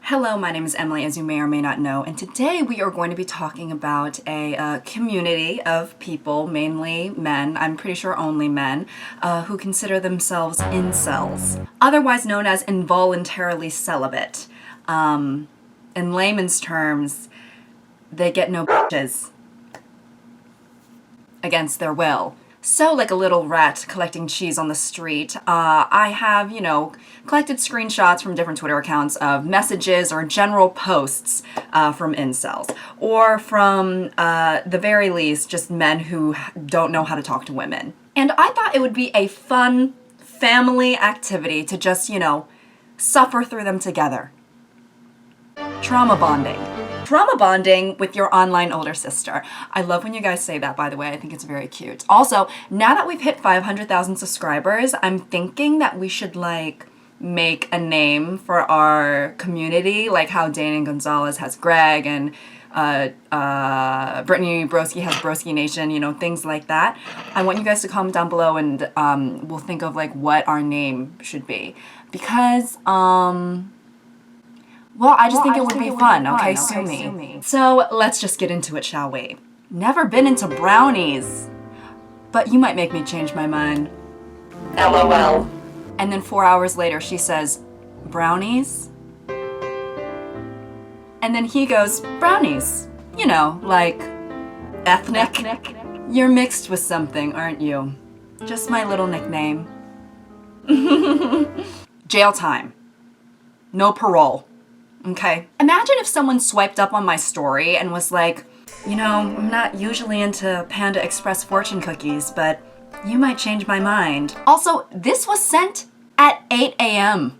Hello, my name is Emily, as you may or may not know, and today we are going to be talking about a community of people, mainly men, I'm pretty sure only men, who consider themselves incels, otherwise known as involuntarily celibate. In layman's terms, they get no bitches against their will. So like a little rat collecting cheese on the street, I have, collected screenshots from different Twitter accounts of messages or general posts from incels, or from, the very least, just men who don't know how to talk to women. And I thought it would be a fun family activity to just, suffer through them together. Trauma bonding. Trauma bonding with your online older sister. I love when you guys say that, by the way. I think it's very cute. Also, now that we've hit 500,000 subscribers, I'm thinking that we should, make a name for our community, like how Dana Gonzalez has Greg, and Brittany Broski has Broski Nation, things like that. I want you guys to comment down below, and we'll think of, what our name should be. Because, well, I just think it would be fun, okay? Sue me. So let's just get into it, shall we? Never been into brownies, but you might make me change my mind. LOL. And then 4 hours later, she says, brownies? And then he goes, brownies. Like ethnic. You're mixed with something, aren't you? Just my little nickname. Jail time. No parole. Okay. Imagine if someone swiped up on my story and was like, I'm not usually into Panda Express fortune cookies, but you might change my mind. Also, this was sent at 8 a.m.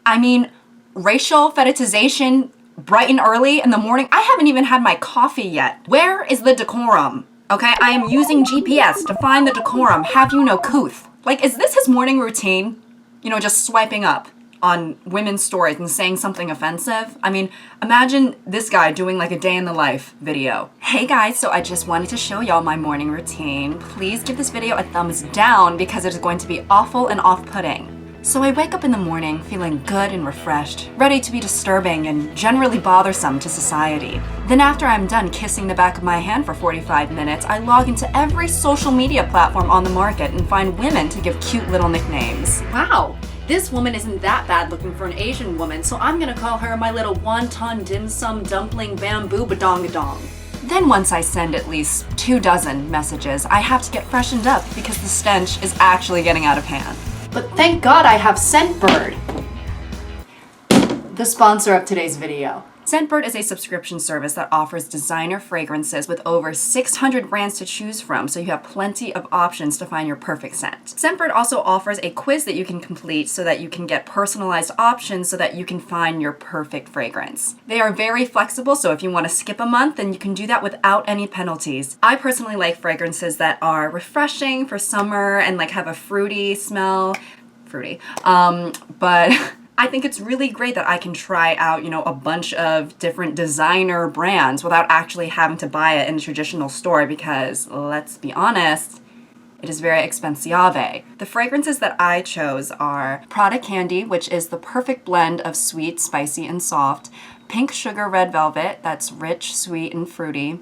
I mean, racial fetishization bright and early in the morning. I haven't even had my coffee yet. Where is the decorum? Okay, I am using GPS to find the decorum. Have you no couth? Is this his morning routine? Just swiping up on women's stories and saying something offensive. I mean, imagine this guy doing a day in the life video. Hey guys, so I just wanted to show y'all my morning routine. Please give this video a thumbs down because it is going to be awful and off-putting. So I wake up in the morning feeling good and refreshed, ready to be disturbing and generally bothersome to society. Then after I'm done kissing the back of my hand for 45 minutes, I log into every social media platform on the market and find women to give cute little nicknames. Wow. This woman isn't that bad looking for an Asian woman, so I'm gonna call her my little wonton dim sum dumpling bamboo badongadong. Then once I send at least 24 messages, I have to get freshened up because the stench is actually getting out of hand. But thank God I have Scentbird, the sponsor of today's video. Scentbird is a subscription service that offers designer fragrances with over 600 brands to choose from, so you have plenty of options to find your perfect scent. Scentbird also offers a quiz that you can complete so that you can get personalized options so that you can find your perfect fragrance. They are very flexible, so if you want to skip a month, then you can do that without any penalties. I personally like fragrances that are refreshing for summer and have a fruity smell. But I think it's really great that I can try out, a bunch of different designer brands without actually having to buy it in a traditional store because, let's be honest, it is very expensive. The fragrances that I chose are Prada Candy, which is the perfect blend of sweet, spicy, and soft. Pink Sugar Red Velvet, that's rich, sweet, and fruity.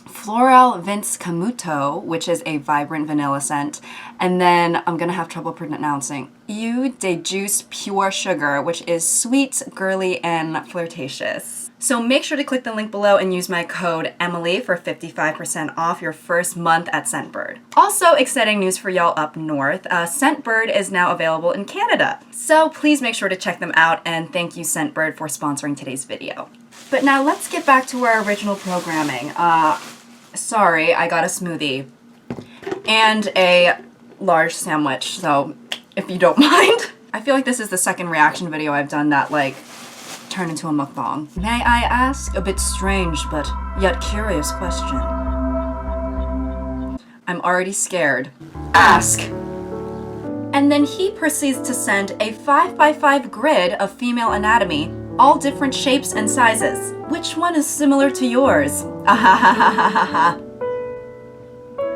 Floral Vince Camuto, which is a vibrant vanilla scent. And then I'm gonna have trouble pronouncing Eau de Juice Pure Sugar, which is sweet, girly, and flirtatious. So make sure to click the link below and use my code Emily for 55% off your first month at Scentbird. Also, exciting news for y'all up north, Scentbird is now available in Canada. So please make sure to check them out, and thank you Scentbird for sponsoring today's video. But now let's get back to our original programming. Sorry, I got a smoothie and a large sandwich, so if you don't mind. I feel like this is the second reaction video I've done that turned into a mukbang. May I ask a bit strange but yet curious question? I'm already scared. Ask! And then he proceeds to send a 5x5 grid of female anatomy, all different shapes and sizes. Which one is similar to yours? Ahahahaha.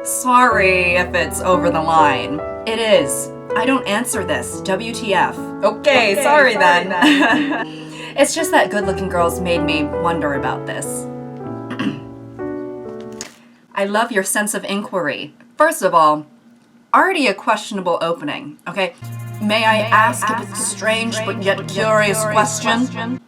Sorry if it's over the line. It is. I don't answer this. WTF. Okay, sorry then. It's just that good-looking girls made me wonder about this. I love your sense of inquiry. First of all, already a questionable opening, okay? May I ask a strange but yet curious question?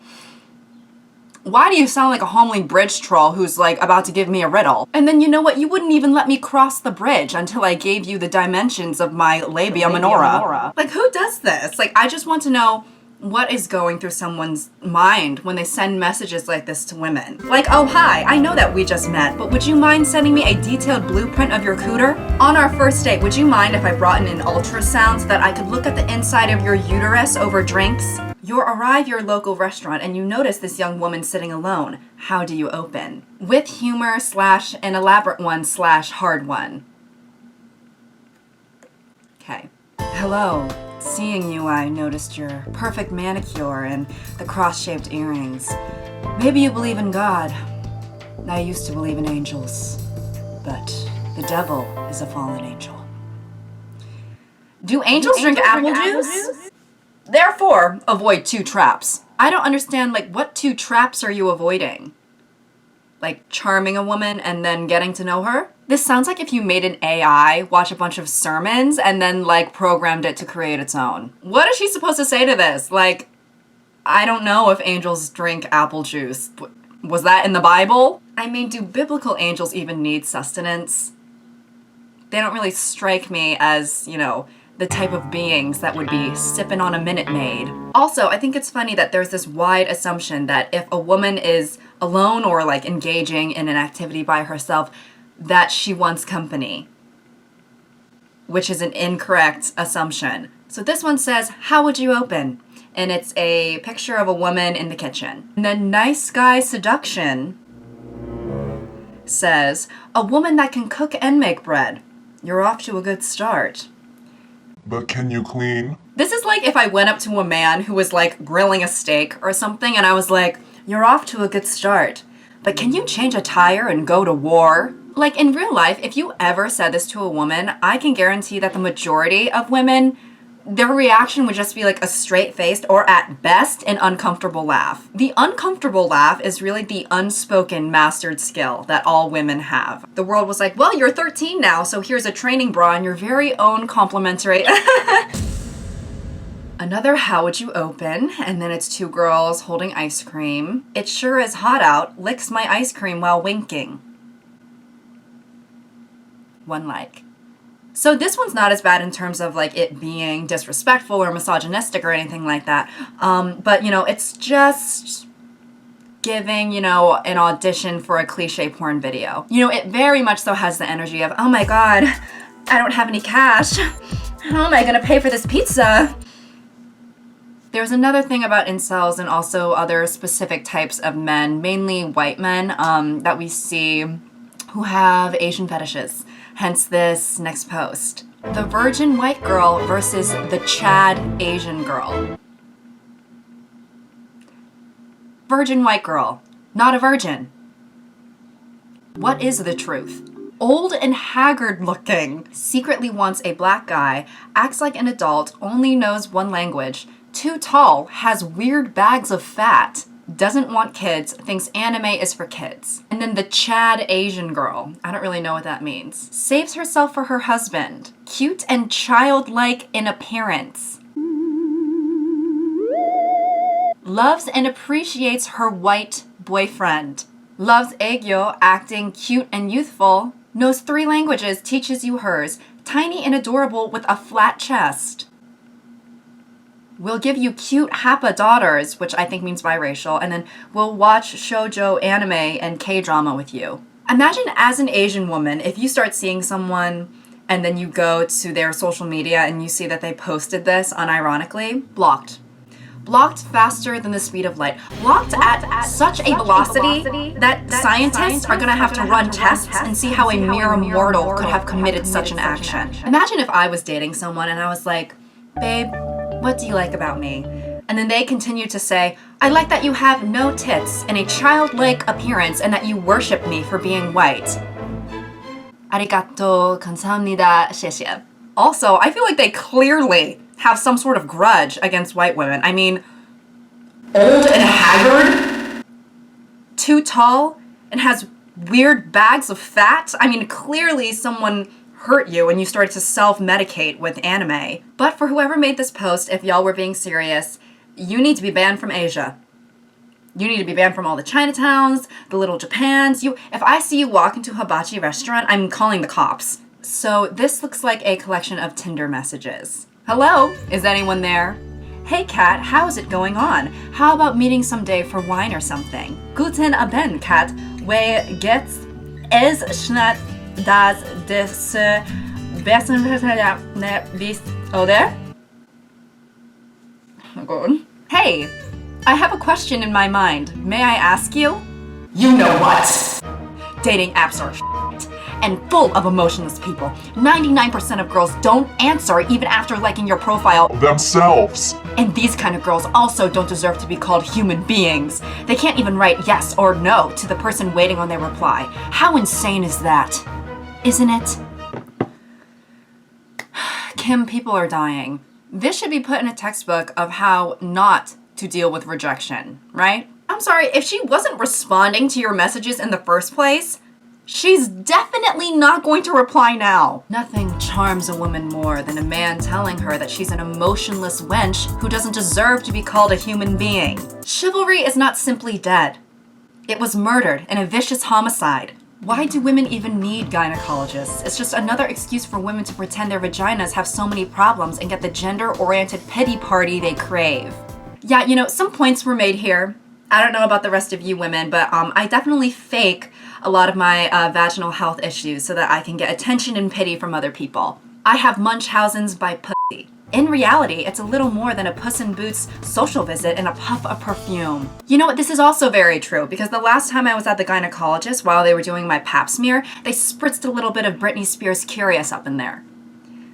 Why do you sound like a homely bridge troll who's like about to give me a riddle? And then you know what? You wouldn't even let me cross the bridge until I gave you the dimensions of my labia minora. Like, who does this? Like, I just want to know what is going through someone's mind when they send messages like this to women. Like, oh hi, I know that we just met, but would you mind sending me a detailed blueprint of your cooter? On our first date, would you mind if I brought in an ultrasound so that I could look at the inside of your uterus over drinks? You arrive your local restaurant and you notice this young woman sitting alone. How do you open? With humor / an elaborate one / hard one. Okay. Hello. Seeing you, I noticed your perfect manicure and the cross-shaped earrings. Maybe you believe in God. I used to believe in angels, but the devil is a fallen angel. Do angels drink apple juice? Therefore, avoid 2 traps. I don't understand, like, what 2 traps are you avoiding? Like, charming a woman and then getting to know her? This sounds like if you made an AI watch a bunch of sermons and then, like, programmed it to create its own. What is she supposed to say to this? Like, I don't know if angels drink apple juice. Was that in the Bible? I mean, do biblical angels even need sustenance? They don't really strike me as, you know, the type of beings that would be sipping on a Minute Maid. Also, I think it's funny that there's this wide assumption that if a woman is alone or like engaging in an activity by herself, that she wants company, which is an incorrect assumption. So this one says, how would you open? And it's a picture of a woman in the kitchen. And then Nice Guy Seduction says, a woman that can cook and make bread. You're off to a good start. But can you clean? This is like if I went up to a man who was like grilling a steak or something and I was like, you're off to a good start, but can you change a tire and go to war? Like in real life, if you ever said this to a woman, I can guarantee that the majority of women, their reaction would just be like a straight-faced or at best an uncomfortable laugh. The uncomfortable laugh is really the unspoken mastered skill that all women have. The world was like, well, you're 13 now, so here's a training bra and your very own complimentary. Another how would you open? And then it's 2 girls holding ice cream. It sure is hot out. Licks my ice cream while winking. 1 like. So this one's not as bad in terms of like it being disrespectful or misogynistic or anything like that. But you know, it's just giving, you know, an audition for a cliche porn video. You know, it very much so has the energy of, oh my God, I don't have any cash. How am I gonna pay for this pizza? There's another thing about incels and also other specific types of men, mainly white men, that we see who have Asian fetishes. Hence this next post. The virgin white girl versus the Chad Asian girl. Virgin white girl, not a virgin. What is the truth? Old and haggard looking, secretly wants a black guy, acts like an adult, only knows 1 language, too tall, has weird bags of fat, doesn't want kids, thinks anime is for kids. And then the Chad Asian girl, I don't really know what that means, saves herself for her husband, cute and childlike in appearance, loves and appreciates her white boyfriend, loves Aegyo, acting cute and youthful, knows 3 languages, teaches you hers, tiny and adorable with a flat chest. We'll give you cute Happa daughters, which I think means biracial, and then we'll watch shoujo anime and K-drama with you. Imagine as an Asian woman, if you start seeing someone and then you go to their social media and you see that they posted this unironically, blocked. Blocked faster than the speed of light. Blocked at such a velocity that scientists are gonna have to run tests and see how a mere mortal could have committed such an action. Imagine if I was dating someone and I was like, babe, what do you like about me? And then they continue to say, I like that you have no tits and a childlike appearance and that you worship me for being white. Arigato, 감사합니다, 谢谢. Also, I feel like they clearly have some sort of grudge against white women. I mean, old and haggard, too tall, and has weird bags of fat. I mean, clearly someone hurt you and you started to self-medicate with anime. But for whoever made this post, if y'all were being serious, you need to be banned from Asia. You need to be banned from all the Chinatowns, the little Japans. If I see you walk into a hibachi restaurant, I'm calling the cops. So this looks like a collection of Tinder messages. Hello, is anyone there? Hey Kat, how's it going on? How about meeting someday for wine or something? Guten Abend, Kat. Wie geht's? Es schneit das des besten bis oder? Oh God. Hey, I have a question in my mind. May I ask you? You know what? Dating apps are shit and full of emotionless people. 99% of girls don't answer even after liking your profile Themselves. And these kind of girls also don't deserve to be called human beings. They can't even write yes or no to the person waiting on their reply. How insane is that? Isn't it? Kim, people are dying. This should be put in a textbook of how not to deal with rejection, right? I'm sorry, if she wasn't responding to your messages in the first place, she's definitely not going to reply now. Nothing charms a woman more than a man telling her that she's an emotionless wench who doesn't deserve to be called a human being. Chivalry is not simply dead. It was murdered in a vicious homicide. Why do women even need gynecologists? It's just another excuse for women to pretend their vaginas have so many problems and get the gender-oriented pity party they crave. Yeah, you know, some points were made here. I don't know about the rest of you women, but I definitely fake a lot of my vaginal health issues so that I can get attention and pity from other people. I have Munchausen's by pussy. In reality, it's a little more than a Puss in Boots social visit and a puff of perfume. You know what, this is also very true because the last time I was at the gynecologist while they were doing my pap smear, they spritzed a little bit of Britney Spears Curious up in there.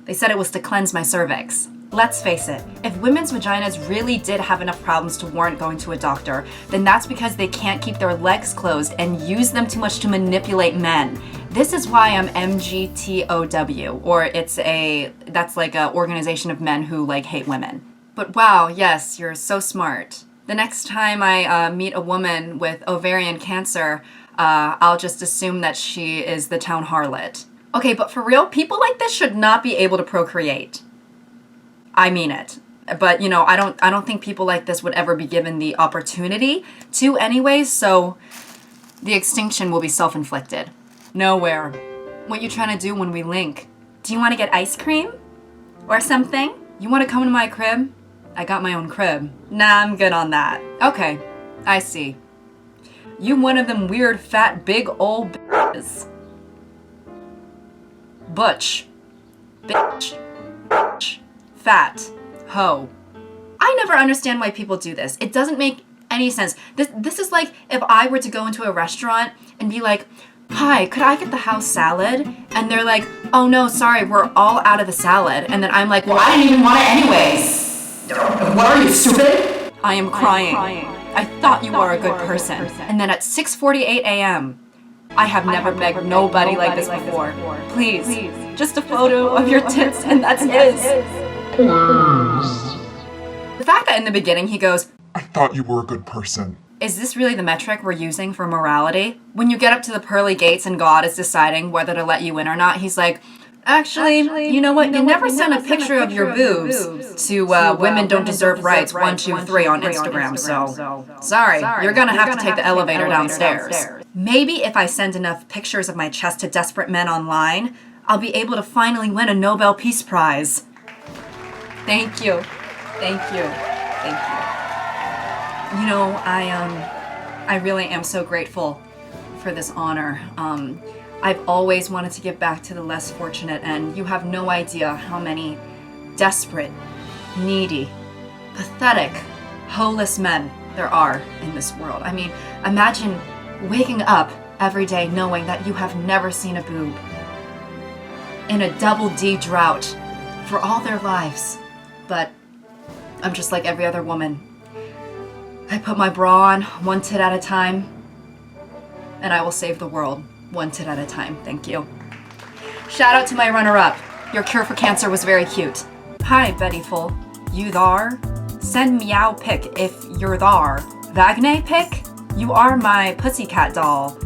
They said it was to cleanse my cervix. Let's face it, if women's vaginas really did have enough problems to warrant going to a doctor, then that's because they can't keep their legs closed and use them too much to manipulate men. This is why I'm MGTOW, or that's like an organization of men who like hate women. But wow, yes, you're so smart. The next time I meet a woman with ovarian cancer, I'll just assume that she is the town harlot. Okay, but for real, people like this should not be able to procreate. I mean it. But, you know, I don't think people like this would ever be given the opportunity to anyways, so the extinction will be self-inflicted. Nowhere. What you trying to do when we link? Do you want to get ice cream? Or something? You want to come to my crib? I got my own crib. Nah, I'm good on that. Okay, I see. You one of them weird, fat, big, old bitches. Butch. Bitch. Bitch. Fat. Ho. I never understand why people do this. It doesn't make any sense. This is like if I were to go into a restaurant and be like, hi, could I get the house salad? And they're like, oh no, sorry, we're all out of the salad. And then I'm like, well, I didn't even want it anyways. What are you, stupid? I am crying. I thought you were a good person. And then at 6:48 a.m., I have never begged nobody like this before. Please, just a photo of your tits and that's it. The fact that in the beginning he goes, I thought you were a good person. Is this really the metric we're using for morality? When you get up to the pearly gates and God is deciding whether to let you in or not, he's like, actually, you know what? You never send a picture of your boobs to Women Don't Deserve Rights 1, 2, 3 on Instagram, so sorry, you're gonna have to take the elevator downstairs. Maybe if I send enough pictures of my chest to desperate men online, I'll be able to finally win a Nobel Peace Prize. Thank you. Thank you. Thank you. You know, I really am so grateful for this honor. I've always wanted to give back to the less fortunate, and you have no idea how many desperate, needy, pathetic, holeless men there are in this world. I mean, imagine waking up every day knowing that you have never seen a boob in a double D drought for all their lives. But I'm just like every other woman. I put my bra on one tit at a time, and I will save the world one tit at a time. Thank you. Shout out to my runner-up. Your cure for cancer was very cute. Hi, Betty Full. You thar? Send meow pic if you're thar. Vagne pic? You are my pussycat doll.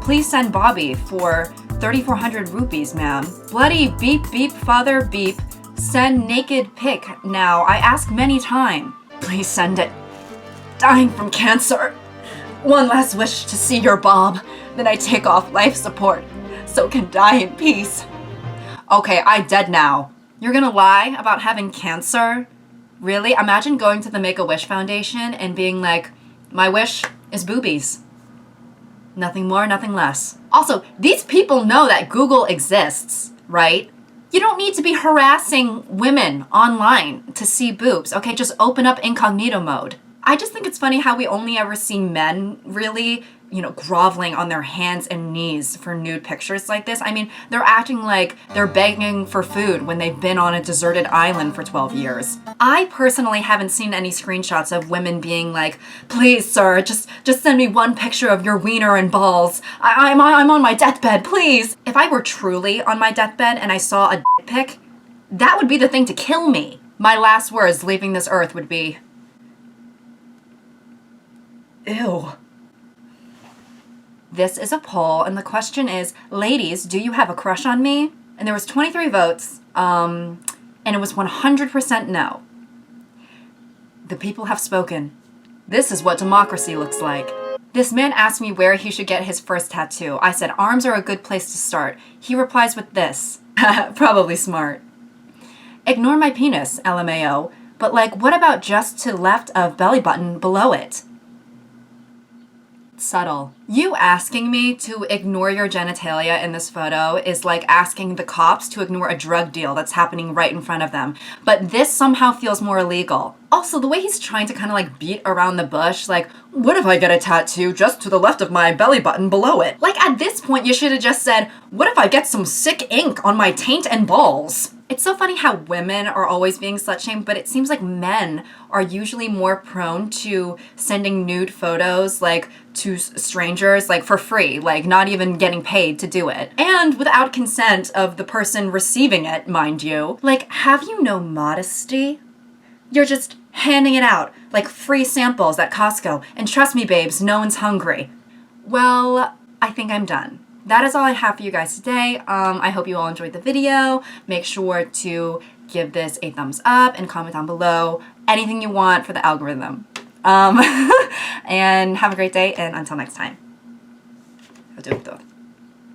Please send Bobby for 3,400 rupees, ma'am. Bloody beep beep father beep. Send naked pic now. I ask many time. Please send it. Dying from cancer. One last wish to see your Bob. Then I take off life support so can die in peace. Okay, I dead now. You're gonna lie about having cancer? Really? Imagine going to the Make-A-Wish Foundation and being like, my wish is boobies. Nothing more, nothing less. Also, these people know that Google exists, right? You don't need to be harassing women online to see boobs, okay? Just open up incognito mode. I just think it's funny how we only ever see men really, groveling on their hands and knees for nude pictures like this. I mean, they're acting like they're begging for food when they've been on a deserted island for 12 years. I personally haven't seen any screenshots of women being like, please, sir, just send me one picture of your wiener and balls. I'm on my deathbed, please. If I were truly on my deathbed and I saw a dick pic, that would be the thing to kill me. My last words leaving this earth would be, ew. This is a poll, and the question is, ladies, do you have a crush on me? And there was 23 votes, and it was 100% no. The people have spoken. This is what democracy looks like. This man asked me where he should get his first tattoo. I said, arms are a good place to start. He replies with this. Probably smart. Ignore my penis, LMAO, but what about just to left of belly button below it? Subtle. You asking me to ignore your genitalia in this photo is like asking the cops to ignore a drug deal that's happening right in front of them. But this somehow feels more illegal. Also, the way he's trying to kind of beat around the bush, what if I get a tattoo just to the left of my belly button below it? At this point, you should have just said, what if I get some sick ink on my taint and balls? It's so funny how women are always being slut-shamed, but it seems like men are usually more prone to sending nude photos, to strangers, for free, not even getting paid to do it. And without consent of the person receiving it, mind you. Have you no modesty? You're just handing it out, free samples at Costco. And trust me, babes, no one's hungry. Well, I think I'm done. That is all I have for you guys today. I hope you all enjoyed the video. Make sure to give this a thumbs up and comment down below anything you want for the algorithm. And have a great day, and until next time. Adubto.